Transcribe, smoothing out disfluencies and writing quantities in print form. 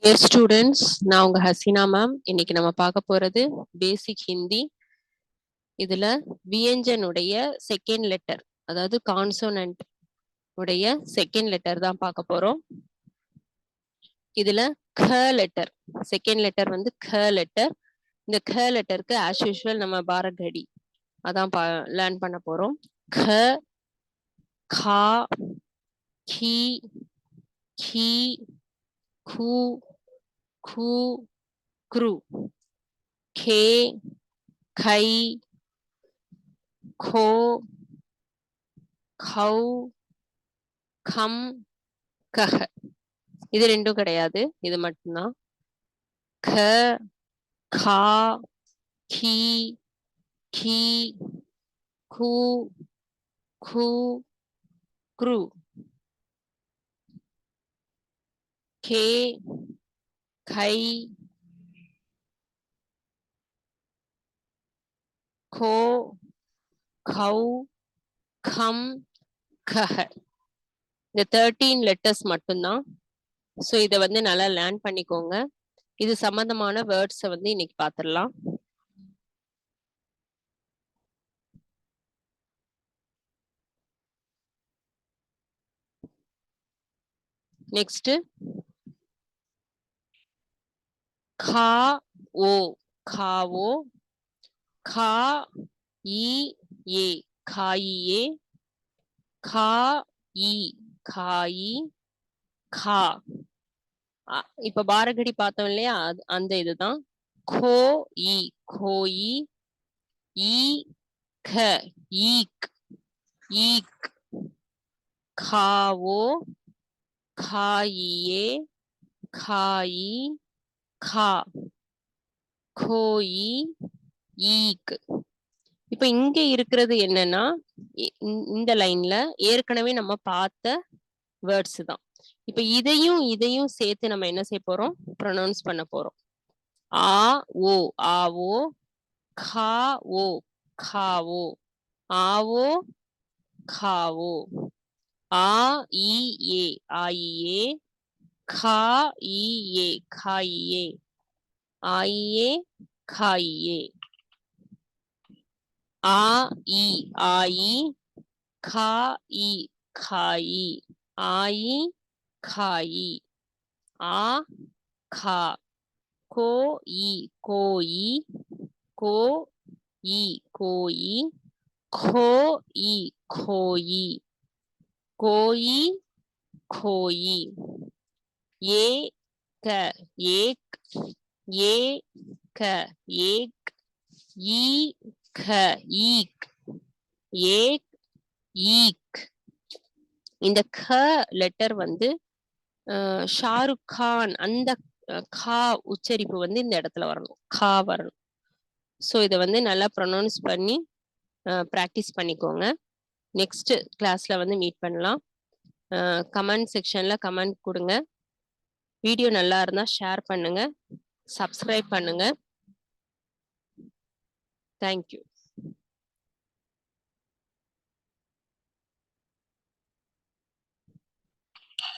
Dear students, நான் உங்க Hasina ma'am. இன்னைக்கு நம்ம பார்க்க போறது பேசிக் ஹிந்தி. இதுல வியஞ்சனுடைய செகண்ட் லெட்டர், அதாவது கான்சோனன்ட் உடைய செகண்ட் லெட்டர் தான் பார்க்க போறோம். இதுல க லெட்டர், செகண்ட் லெட்டர் வந்து க லெட்டர். இந்த க லெட்டருக்கு ஆஸ் யூஷுவல் நம்ம பாரகடி அதான் லேர்ன் பண்ண போறோம். க, கா, கி, கி, கு, கு, குரு, கே, கை, खो, खौ, खम, कह. இது ரெண்டும் கிடையாது, இது மட்டும்தான். க, கா, கி, கி, கு, கு, குரு, கே, கை, கோ, கௌ, கம், கஹ. இந்த 13 லெட்டர்ஸ் மட்டும்தான். ஸோ இதை வந்து நல்லா லேர்ன் பண்ணிக்கோங்க. இது சம்பந்தமான வேர்ட்ஸை வந்து இன்னைக்கு பார்த்துடலாம். நெக்ஸ்ட் கா ஓ, காவோ, கா ஈ ஏ, காயே, கா ஈ, காயி, கா. இப்ப பாரகடி பார்த்தோம் இல்லையா, அந்த இதுதான். கோ ஈ, கோயி, ஈ க, ஈக், ஈக், காவோ, காயே, காயி, கா, கோயி, ஈக். இப்ப இங்க இருக்கிறது என்னன்னா, இந்த லைன்ல ஏற்கனவே நம்ம பார்த்த வேர்ட்ஸ் தான். இப்ப இதையும் சேர்த்து நம்ம என்ன செய்ய போறோம், ப்ரொனவுன்ஸ் பண்ண போறோம். ஆ ஓ, ஆவோ, கா ஓ, காவோ, ஆவோ, காவோ, ஆ இ ஏ, ஆயியே, கா இ ஏ, காயியே, ஆயியே, காயியே, ஆ இ ஆயி, கா இ காயி, ஆயி, காயி, ஆ கா, கோ இ கோயி, கோ இ கோயி, खो ई खोई, कोई खोई, ये क एक, ये क एक, ई ख ईक, ஏக், ஈக். இந்த க லெட்டர் வந்து ஷாருக் கான் அந்த கா உச்சரிப்பு வந்து இந்த இடத்துல வரணும், கா வரணும். ஸோ இதை வந்து நல்லா ப்ரொனவுன்ஸ் பண்ணி ப்ராக்டிஸ் பண்ணிக்கோங்க. நெக்ஸ்ட் கிளாஸ்ல வந்து மீட் பண்ணலாம். கமெண்ட் செக்ஷன்ல கமெண்ட் கொடுங்க. வீடியோ நல்லா இருந்தா ஷேர் பண்ணுங்க, சப்ஸ்கிரைப் பண்ணுங்க. தேங்க்யூ.